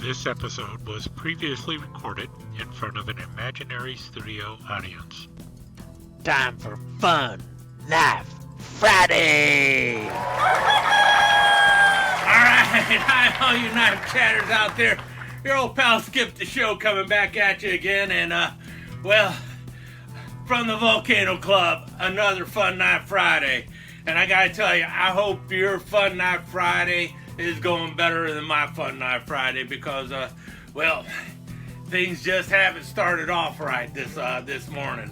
This episode was previously recorded in front of an imaginary studio audience. Time for Fun Knife Friday! Alright, hi all you knife chatters out there. Your old pal Skip the Show coming back at you again, and from the Volcano Club, another Fun Knife Friday. And I gotta tell you, I hope your Fun Knife Friday is going better than my Fun Knife Friday because, things just haven't started off right this morning.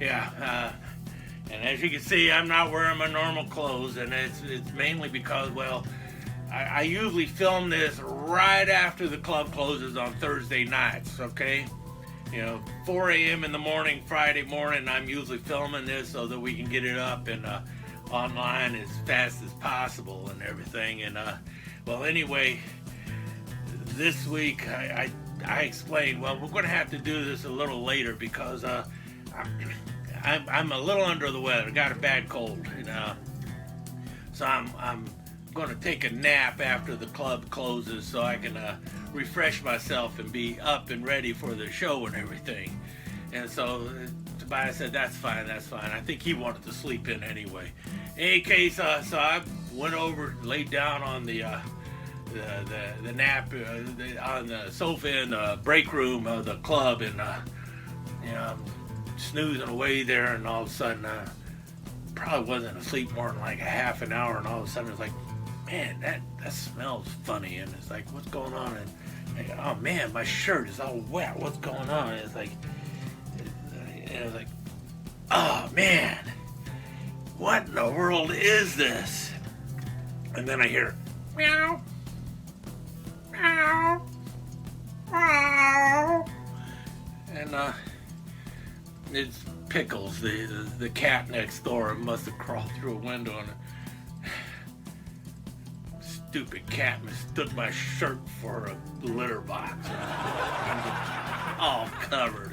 And as you can see, I'm not wearing my normal clothes, and it's mainly because, I usually film this right after the club closes on Thursday nights, okay? 4 a.m. in the morning, Friday morning, I'm usually filming this so that we can get it up and online as fast as possible and everything. And anyway, this week I explained, we're going to have to do this a little later because I'm a little under the weather. Got a bad cold, so I'm going to take a nap after the club closes so I can refresh myself and be up and ready for the show and everything. And so Tobias said, that's fine. I think he wanted to sleep in anyway. In any case, so I went over, laid down on the nap on the sofa in the break room of the club, and I'm snoozing away there, and all of a sudden, probably wasn't asleep more than like a half an hour, and all of a sudden it's like, man, that smells funny, and it's like, what's going on? And I go, oh man, my shirt is all wet. What's going on? And it's like, oh man, what in the world is this? And then I hear meow, meow, meow, and it's Pickles, the cat next door. It must have crawled through a window, and stupid cat mistook my shirt for a litter box. All covered.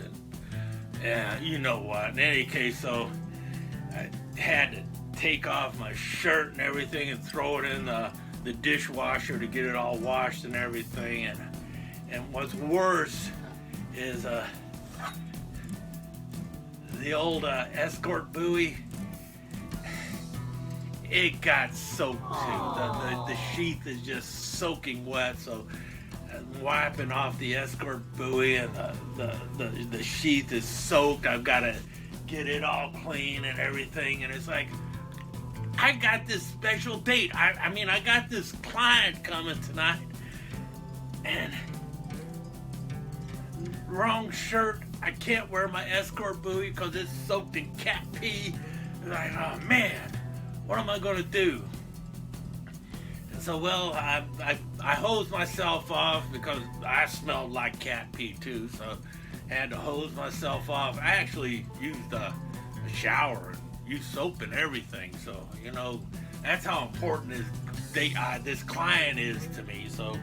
Yeah, you know what. In any case, so I had to take off my shirt and everything and throw it in the dishwasher to get it all washed and everything. And what's worse is the old escort buoy. It got soaked too. The sheath is just soaking wet, so I'm wiping off the escort buoy, and the sheath is soaked. I've got to get it all clean and everything, and it's like, I got this special date. I got this client coming tonight, and wrong shirt. I can't wear my escort buoy because it's soaked in cat pee. Like, oh man, what am I going to do? And so, I hosed myself off because I smelled like cat pee too, so I had to hose myself off. I actually used a shower and used soap and everything, so, that's how important this client is to me. So,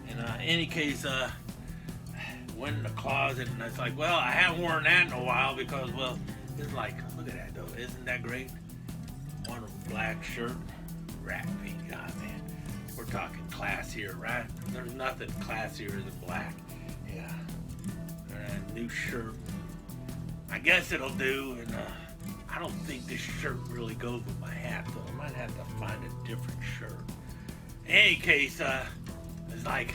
in any case, went in the closet, and it's like, I haven't worn that in a while because, it's like, look at that though, isn't that great? Wonderful black shirt, rat pink. Ah, man, we're talking class here, right? There's nothing classier than black. Yeah. And a new shirt. I guess it'll do, and I don't think this shirt really goes with my hat, though. I might have to find a different shirt. In any case, it's like,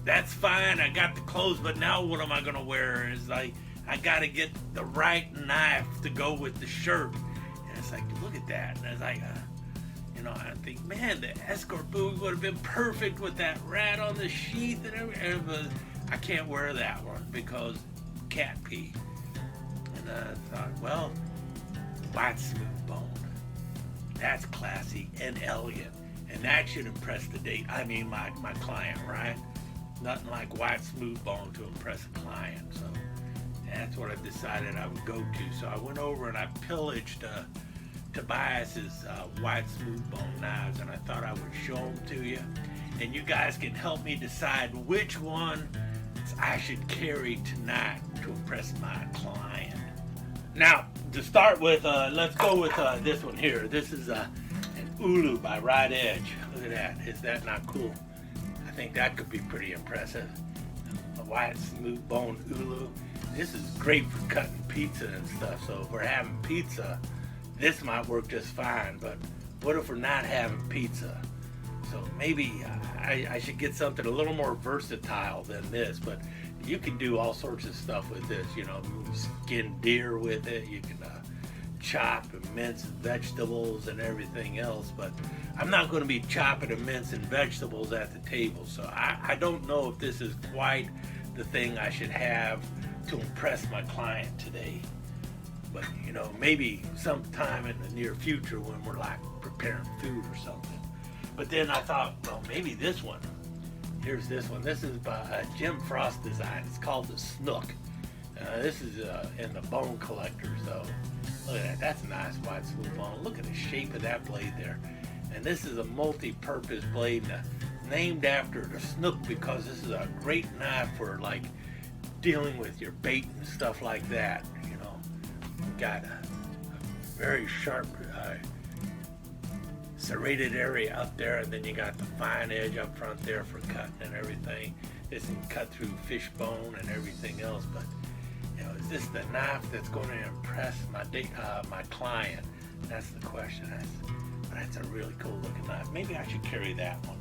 that's fine, I got the clothes, but now what am I going to wear? It's like, I got to get the right knife to go with the shirt. And it's like, look at that. And it's like, I think, man, the escort buoy would have been perfect with that rat on the sheath and everything. But I can't wear that one because cat pee. And I thought, white smooth bone. That's classy and elegant. And that should impress the date. My client, right? Nothing like white smooth bone to impress a client. So that's what I decided I would go to. So I went over and I pillaged Tobias's white smooth bone knives, and I thought I would show them to you. And you guys can help me decide which one I should carry tonight to impress my client. Now, to start with, let's go with this one here. This is an Ulu by Right Edge. Look at that. Is that not cool? think that could be pretty impressive. A wide, smooth bone ulu. This is great for cutting pizza and stuff. So if we're having pizza, this might work just fine. But what if we're not having pizza? So maybe I should get something a little more versatile than this. But you can do all sorts of stuff with this. You know, skin deer with it. You can chop and mince vegetables and everything else. But I'm not going to be chopping and mincing vegetables at the table. So I don't know if this is quite the thing I should have to impress my client today. But you know, maybe sometime in the near future when we're like preparing food or something. But then I thought, well, maybe this one. Here's this one. This is by Jim Frost design. It's called the Snook. This is in the Bone Collector. So look at that. That's a nice wide smooth bone. Look at the shape of that blade there. And this is a multi-purpose blade named after the snook because this is a great knife for like dealing with your bait and stuff like that. You know, got a very sharp serrated area up there, and then you got the fine edge up front there for cutting and everything. This can cut through fish bone and everything else. But you know, is this the knife that's going to impress my client? That's the question. That's a really cool looking knife. Maybe I should carry that one,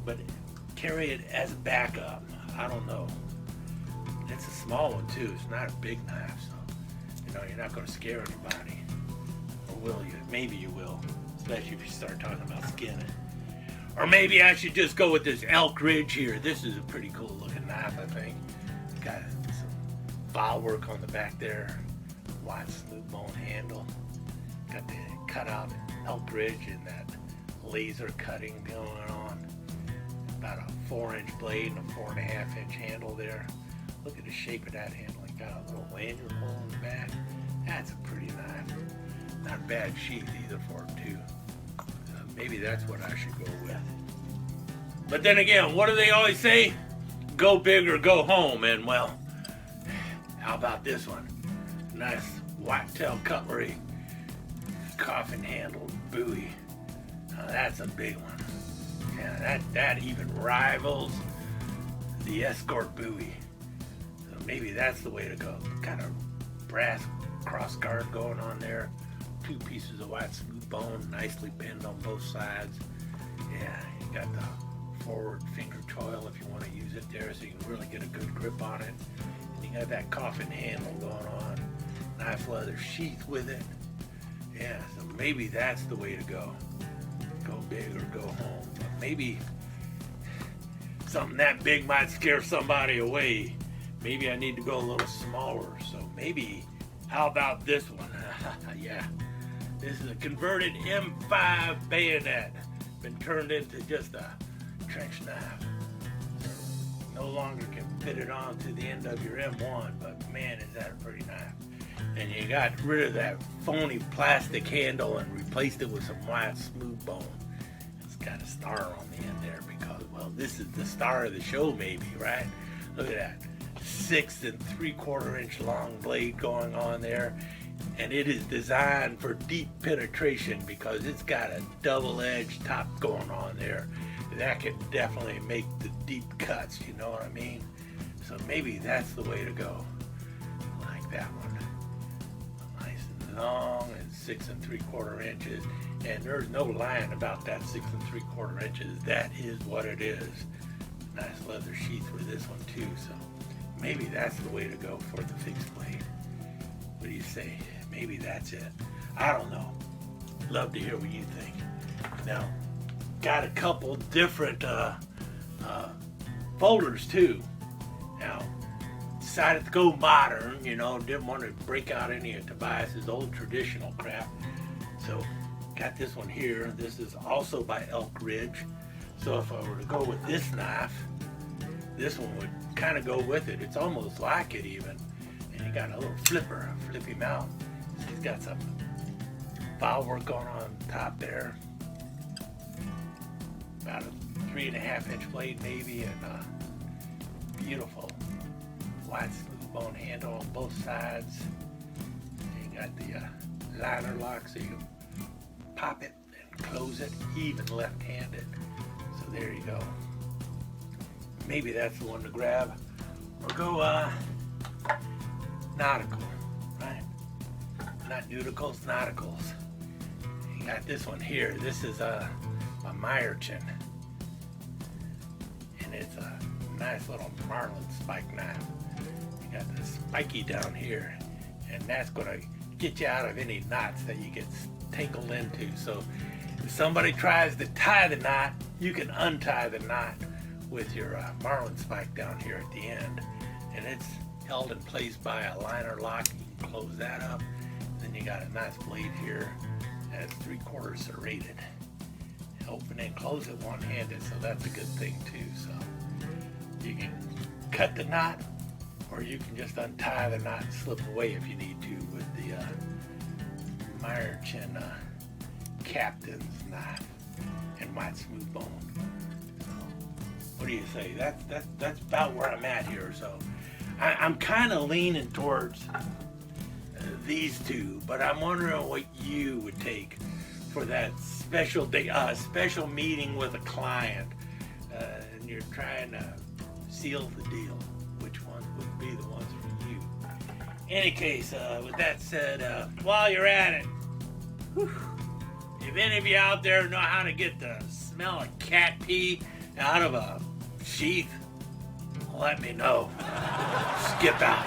but carry it as a backup. I don't know. It's a small one too. It's not a big knife, so you know you're not going to scare anybody, or will you? Maybe you will, especially if you start talking about skinning. Or maybe I should just go with this Elk Ridge here. This is a pretty cool looking knife, I think. Got some file work on the back there, wide smooth bone handle. Got the cutout Elk Ridge and that laser cutting going on. About a 4-inch blade and a 4.5-inch handle there. Look at the shape of that handle. It got a little lanyard hole in the back. That's a pretty knife. Not a bad sheath either for it too. Maybe that's what I should go with. But then again, what do they always say? Go big or go home. And well, how about this one? Nice whitetail cutlery, coffin handled Bowie. Now that's a big one. Yeah, that even rivals the Escort Bowie. So maybe that's the way to go. Kind of brass cross guard going on there. 2 pieces of white smooth bone, nicely pinned on both sides. Yeah, you got the forward finger choil if you want to use it there, so you can really get a good grip on it. And you got that coffin handle going on. Nice leather sheath with it. Yeah, so maybe that's the way to go. Go big or go home. But maybe something that big might scare somebody away. Maybe I need to go a little smaller. So maybe, how about this one? Yeah, this is a converted M5 bayonet. Been turned into just a trench knife. So no longer can fit it on to the end of your M1, but man, is that a pretty knife. And you got rid of that phony plastic handle and replaced it with some white smooth bone. It's got a star on the end there because, well, this is the star of the show maybe, right? Look at that. 6 3/4 inch long blade going on there. And it is designed for deep penetration because it's got a double-edged top going on there. That can definitely make the deep cuts, you know what I mean? So maybe that's the way to go. Like that one. Nice and long and 6 3/4 inches. And there's no lying about that 6 3/4 inches. That is what it is. Nice leather sheath for this one too. So maybe that's the way to go for the fixed blade. What do you say? Maybe that's it. I don't know. Love to hear what you think. Now, got a couple different folders too. Now, decided to go modern, you know, didn't want to break out any of Tobias's old traditional crap. So, got this one here. This is also by Elk Ridge. So if I were to go with this knife, this one would kind of go with it. It's almost like it even. And you got a little flipper, a flippy mount. He's got some file work going on top there. About a 3.5-inch blade maybe, and a beautiful wide smooth bone handle on both sides. And you got the liner lock so you can pop it and close it, even left-handed. So there you go. maybe that's the one to grab. Or go nautical, right? Not nudicals, nauticals. You got this one here. This is a Meyerchen. And it's a nice little marlin spike knife. You got the spiky down here. And that's gonna get you out of any knots that you get tangled into. So if somebody tries to tie the knot, you can untie the knot with your marlin spike down here at the end. And it's held in place by a liner lock. You can close that up. And then you got a nice blade here that's 3/4 serrated. Open and close it one-handed, so that's a good thing too. So you can cut the knot, or you can just untie the knot and slip away if you need to with the Meyerchen Captain's knife and white smooth bone. So, what do you say? That's about where I'm at here. So I'm kind of leaning towards these two, but I'm wondering what you would take for that special day, special meeting with a client, and you're trying to seal the deal. Which ones would be the ones for you? Any case, with that said, while you're at it, if any of you out there know how to get the smell of cat pee out of a sheath, let me know. Skip out.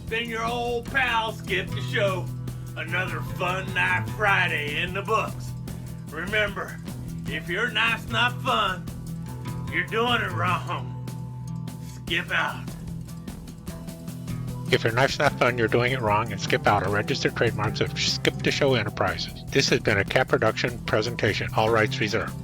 Been your old pal, Skip DeSheau's. Another fun night Friday in the books. Remember, if your night's not fun, you're doing it wrong. Skip out. If your knife's not fun, you're doing it wrong, and skip out. Are registered trademarks of Skip the Show Enterprises. This has been a Cat Production presentation. All rights reserved.